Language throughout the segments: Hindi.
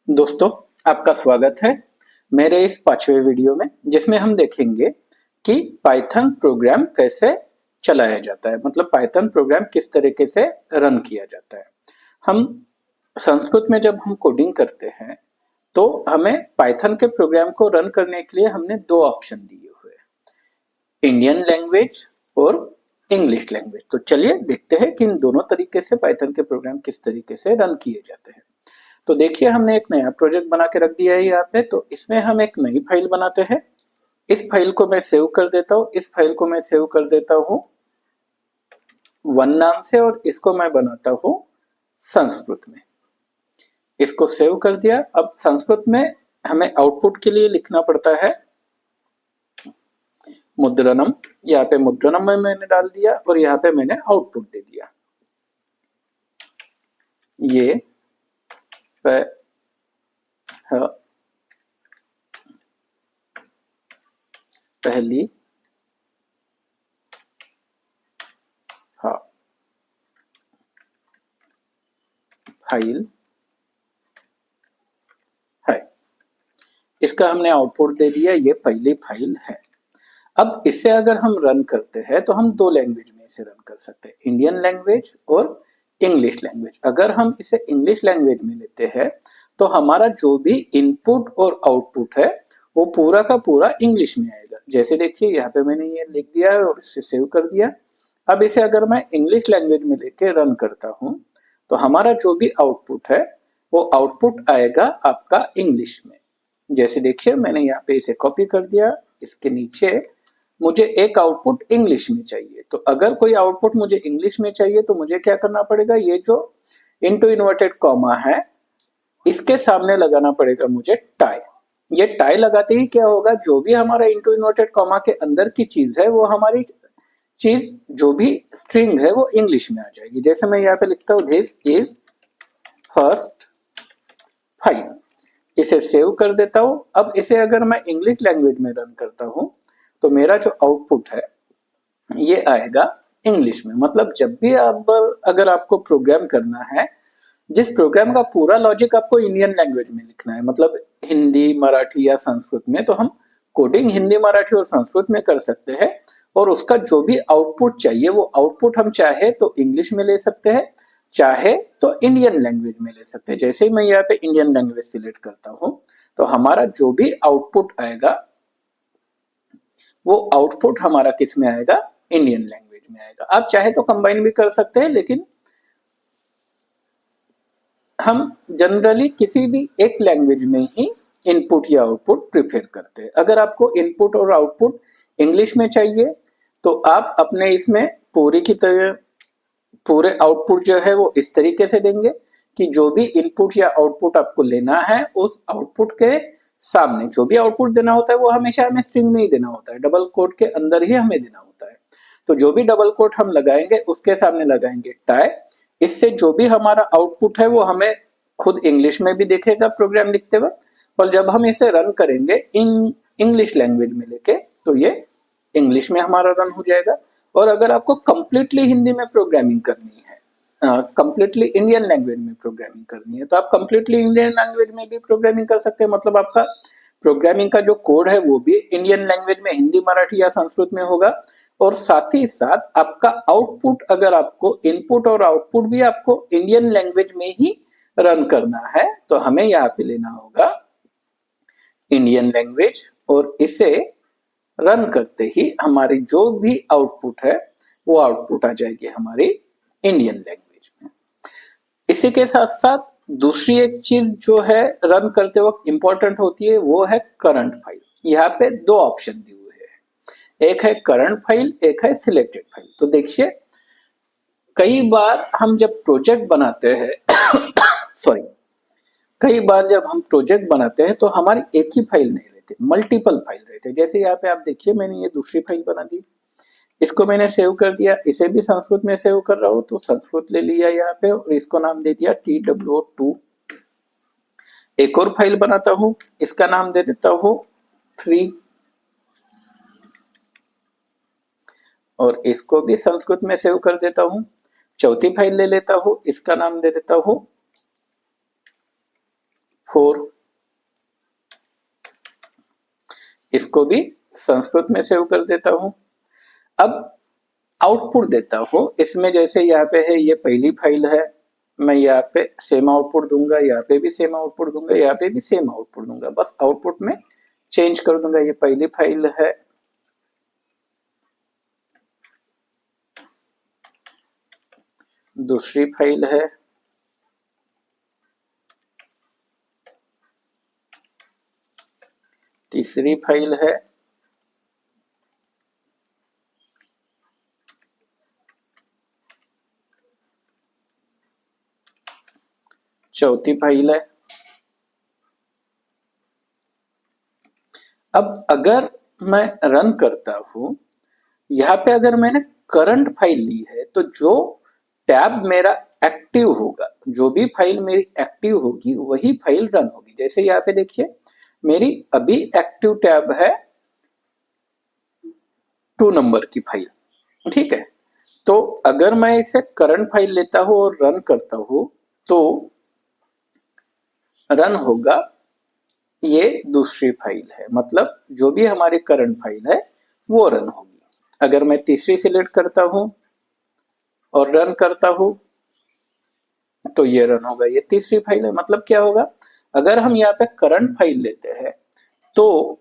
दोस्तों, आपका स्वागत है मेरे इस 5वें वीडियो में, जिसमें हम देखेंगे कि पाइथन प्रोग्राम कैसे चलाया जाता है, मतलब पाइथन प्रोग्राम किस तरीके से रन किया जाता है। हम संस्कृत में जब हम कोडिंग करते हैं तो हमें पाइथन के प्रोग्राम को रन करने के लिए हमने दो ऑप्शन दिए हुए हैं, इंडियन लैंग्वेज और इंग्लिश लैंग्वेज। तो चलिए देखते हैं कि इन दोनों तरीके से पाइथन के प्रोग्राम किस तरीके से रन किए जाते हैं। तो देखिए, हमने एक नया प्रोजेक्ट बना के रख दिया है यहाँ पे। तो इसमें हम एक नई फाइल बनाते हैं। इस फाइल को मैं सेव कर देता हूँ। इस फाइल को मैं सेव कर देता हूँ वन नाम से, और इसको मैं बनाता हूँ संस्कृत में। इसको सेव कर दिया। अब संस्कृत में हमें आउटपुट के लिए लिखना पड़ता है मुद्रणम। यहाँ पे मुद्रणम में मैंने डाल दिया और यहाँ पे मैंने आउटपुट दे दिया। ये पहली हाँ फाइल है। इसका हमने आउटपुट दे दिया। ये पहली फाइल है। अब इसे अगर हम रन करते हैं तो हम दो लैंग्वेज में इसे रन कर सकते हैं, इंडियन लैंग्वेज और इंग्लिश लैंग्वेज। अगर हम इसे इंग्लिश लैंग्वेज में लेते हैं तो हमारा जो भी इनपुट और आउटपुट है वो पूरा का पूरा इंग्लिश में आएगा। जैसे देखिए, यहाँ पे मैंने ये लिख दिया है और इसे सेव कर दिया। अब इसे अगर मैं इंग्लिश लैंग्वेज में लेके रन करता हूँ तो हमारा जो भी आउटपुट है वो आउटपुट आएगा आपका इंग्लिश में। जैसे देखिए, मैंने यहाँ पे इसे कॉपी कर दिया। इसके नीचे मुझे एक आउटपुट इंग्लिश में चाहिए। तो अगर कोई आउटपुट मुझे इंग्लिश में चाहिए तो मुझे क्या करना पड़ेगा, ये जो इनटू इन्वर्टेड कॉमा है इसके सामने लगाना पड़ेगा मुझे टाई। ये टाई लगाते ही क्या होगा, जो भी हमारा इनटू इन्वर्टेड कॉमा के अंदर की चीज है वो हमारी चीज जो भी स्ट्रिंग है वो इंग्लिश में आ जाएगी। जैसे मैं यहाँ पे लिखता हूँ दिस इज फर्स्ट फाइल। इसे सेव कर देता हूँ। अब इसे अगर मैं इंग्लिश लैंग्वेज में रन करता हूँ तो मेरा जो आउटपुट है ये आएगा इंग्लिश में। मतलब जब भी आप अगर आपको प्रोग्राम करना है, जिस प्रोग्राम का पूरा लॉजिक आपको इंडियन लैंग्वेज में लिखना है, मतलब हिंदी, मराठी या संस्कृत में, तो हम कोडिंग हिंदी, मराठी और संस्कृत में कर सकते हैं। और उसका जो भी आउटपुट चाहिए वो आउटपुट हम चाहे तो इंग्लिश में ले सकते हैं, चाहे तो इंडियन लैंग्वेज में ले सकते हैं। जैसे ही मैं यहाँ पे इंडियन लैंग्वेज सिलेक्ट करता हूँ तो हमारा जो भी आउटपुट आएगा वो आउटपुट हमारा किस में आएगा, इंडियन लैंग्वेज में आएगा। आप चाहे तो कंबाइन भी कर सकते हैं, लेकिन हम जनरली किसी भी एक लैंग्वेज में ही इनपुट या आउटपुट प्रिपेयर करते हैं। अगर आपको इनपुट और आउटपुट इंग्लिश में चाहिए तो आप अपने इसमें पूरी की तरह पूरे आउटपुट जो है वो इस तरीके से देंगे कि जो भी इनपुट या आउटपुट आपको लेना है उस आउटपुट के सामने जो भी आउटपुट देना होता है वो हमेशा हमें स्ट्रिंग में ही देना होता है, डबल कोट के अंदर ही हमें देना होता है। तो जो भी डबल कोट हम लगाएंगे उसके सामने लगाएंगे टाई। इससे जो भी हमारा आउटपुट है वो हमें खुद इंग्लिश में भी दिखेगा प्रोग्राम लिखते वक्त, और जब हम इसे रन करेंगे इन इंग्लिश लैंग्वेज में लेके तो ये इंग्लिश में हमारा रन हो जाएगा। और अगर आपको कंप्लीटली हिंदी में प्रोग्रामिंग करनी है, कंप्लीटली इंडियन लैंग्वेज में प्रोग्रामिंग करनी है, तो आप कंप्लीटली इंडियन लैंग्वेज में भी प्रोग्रामिंग कर सकते हैं। मतलब आपका प्रोग्रामिंग का जो कोड है वो भी इंडियन लैंग्वेज में हिंदी, मराठी या संस्कृत में होगा, और साथ ही साथ आपका आउटपुट, अगर आपको इनपुट और आउटपुट भी आपको इंडियन लैंग्वेज में ही रन करना है तो हमें यहाँ पे लेना होगा इंडियन लैंग्वेज, और इसे रन करते ही हमारी जो भी आउटपुट है वो आउटपुट आ जाएगी हमारी इंडियन लैंग्वेज में। इसी के साथ साथ दूसरी एक चीज जो है रन करते वक्त इंपॉर्टेंट होती है वो है करंट फाइल। यहाँ पे दो ऑप्शन दिए हुए हैं, एक है करंट फाइल, एक है सिलेक्टेड फाइल। तो देखिए, कई बार हम जब प्रोजेक्ट बनाते हैं सॉरी कई बार जब हम प्रोजेक्ट बनाते हैं तो हमारी एक ही फाइल नहीं रहती, मल्टीपल फाइल रहते हैं। जैसे यहाँ पे आप देखिए, मैंने ये दूसरी फाइल बना दी, इसको मैंने सेव कर दिया। इसे भी संस्कृत में सेव कर रहा हूँ तो संस्कृत ले लिया यहाँ पे और इसको नाम दे दिया TW2। एक और फाइल बनाता हूँ, इसका नाम दे देता हूँ 3, और इसको भी संस्कृत में सेव कर देता हूँ। चौथी फाइल ले लेता हूँ, इसका नाम दे देता हूँ 4। इसको भी संस्कृत में सेव कर देता हूं। अब आउटपुट देता हूं। इसमें जैसे यहाँ पे है, ये पहली फाइल है, मैं यहाँ पे सेम आउटपुट दूंगा, यहाँ पे भी सेम आउटपुट दूंगा, यहाँ पे भी सेम आउटपुट दूंगा, बस आउटपुट में चेंज कर दूंगा। ये पहली फाइल है, दूसरी फाइल है, तीसरी फाइल है, चौथी फाइल है। अब अगर मैं रन करता हूं, यहाँ पे अगर मैंने करंट फाइल ली है तो जो टैब मेरा एक्टिव होगा, जो भी फाइल मेरी एक्टिव होगी वही फाइल रन होगी। जैसे यहाँ पे देखिए मेरी अभी एक्टिव टैब है 2 नंबर की फाइल, ठीक है। तो अगर मैं इसे करंट फाइल लेता हूं और रन करता हूं तो रन होगा ये दूसरी फाइल है, मतलब जो भी हमारी करंट फाइल है वो रन होगी। अगर मैं तीसरी सिलेक्ट करता हूं और रन करता हूं तो ये रन होगा, ये तीसरी फाइल है। मतलब क्या होगा, अगर हम यहाँ पे करंट फाइल लेते हैं तो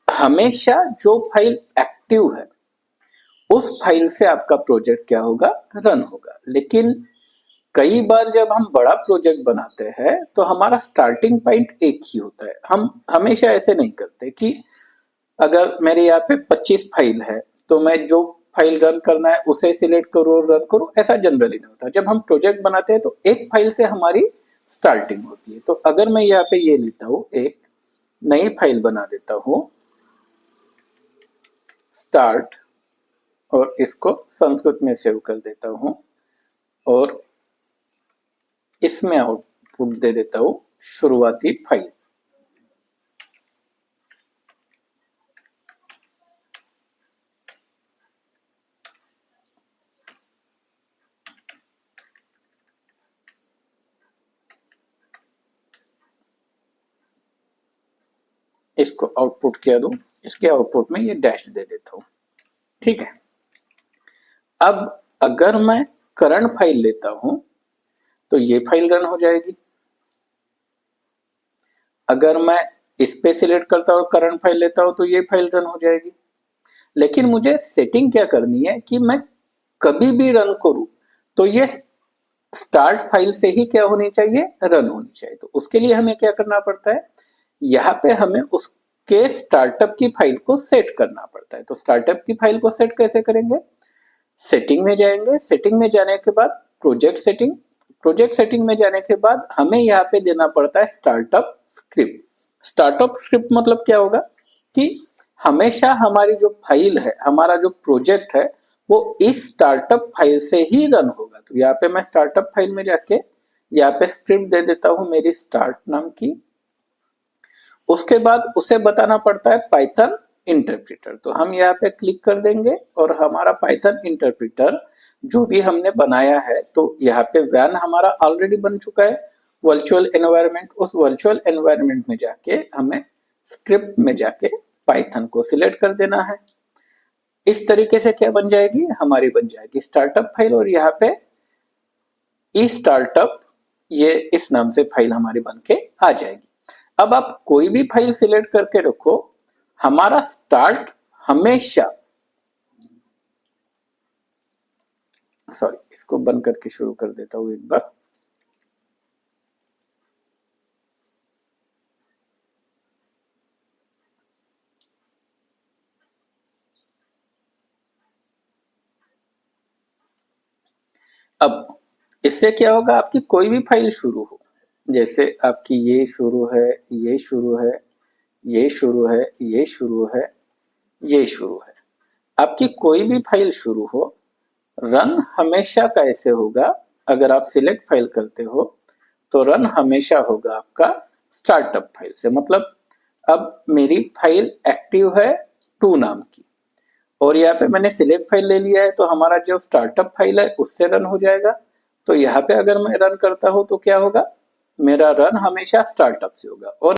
हमेशा जो फाइल एक्टिव है उस फाइल से आपका प्रोजेक्ट क्या होगा, रन होगा। लेकिन कई बार जब हम बड़ा प्रोजेक्ट बनाते हैं तो हमारा स्टार्टिंग पॉइंट एक ही होता है। हम हमेशा ऐसे नहीं करते कि अगर मेरे यहाँ पे 25 फाइल है तो मैं जो फाइल रन करना है उसे सिलेक्ट करूँ और रन करूँ, ऐसा जनरली नहीं होता। जब हम प्रोजेक्ट बनाते हैं तो एक फाइल से हमारी स्टार्टिंग होती है। तो अगर मैं यहाँ पे ये लेता हूँ, एक नई फाइल बना देता हूँ स्टार्ट, और इसको संस्कृत में सेव कर देता हूँ और इसमें आउटपुट दे देता हूँ शुरुआती फाइल। इसको आउटपुट क्या दूं, इसके आउटपुट में ये डैश दे देता हूं, ठीक है। अब अगर मैं करंट फाइल लेता हूं तो ये फाइल रन हो जाएगी। अगर मैं इस पे सिलेक्ट करता हूं और करंट फाइल लेता हूं तो ये फाइल रन हो जाएगी। लेकिन मुझे सेटिंग क्या करनी है कि मैं कभी भी रन करूं तो ये स्टार्ट फाइल से ही क्या होनी चाहिए, रन होनी चाहिए। तो उसके लिए हमें क्या करना पड़ता है, यहाँ पे हमें उसके स्टार्टअप की फाइल को सेट करना पड़ता है। तो स्टार्टअप की फाइल को सेट कैसे करेंगे, सेटिंग में जाएंगे, सेटिंग में जाने के बाद प्रोजेक्ट सेटिंग, प्रोजेक्ट सेटिंग में जाने के बाद हमें यहाँ पे देना पड़ता है स्टार्टअप स्क्रिप्ट। स्टार्टअप स्क्रिप्ट मतलब क्या होगा कि हमेशा हमारी जो फाइल है, हमारा जो प्रोजेक्ट है वो इस स्टार्टअप फाइल से ही रन होगा। तो यहाँ पे मैं स्टार्टअप फाइल में जाके यहाँ पे स्क्रिप्ट दे देता हूँ मेरी स्टार्ट नाम की। उसके बाद उसे बताना पड़ता है पाइथन इंटरप्रेटर। तो हम यहाँ पे क्लिक कर देंगे और हमारा पाइथन इंटरप्रेटर जो भी हमने बनाया है, तो यहाँ पे वैन हमारा ऑलरेडी बन चुका है वर्चुअल एनवायरनमेंट। उस वर्चुअल एनवायरनमेंट में जाके हमें स्क्रिप्ट में जाके पाइथन को सिलेक्ट कर देना है। इस तरीके से क्या बन जाएगी, हमारी बन जाएगी स्टार्टअप फाइल। और यहाँ पे ई स्टार्टअप, ये इस नाम से फाइल हमारी बन के आ जाएगी। अब आप कोई भी फाइल सिलेक्ट करके रखो, हमारा स्टार्ट हमेशा, सॉरी इसको बंद करके शुरू कर देता हूं एक बार। अब इससे क्या होगा, आपकी कोई भी फाइल शुरू हो, जैसे आपकी ये शुरू है, ये शुरू है, ये शुरू है, ये शुरू है, ये शुरू है, आपकी कोई भी फाइल शुरू हो, रन हमेशा कैसे होगा, अगर आप सिलेक्ट फाइल करते हो तो रन हमेशा होगा आपका स्टार्टअप फाइल से। मतलब अब मेरी फाइल एक्टिव है 2 नाम की और यहाँ पे मैंने सिलेक्ट फाइल ले लिया है, तो हमारा जो स्टार्टअप फाइल है उससे रन हो जाएगा। तो यहाँ पे अगर मैं रन करता हूँ तो क्या होगा, मेरा रन हमेशा स्टार्टअप से होगा। और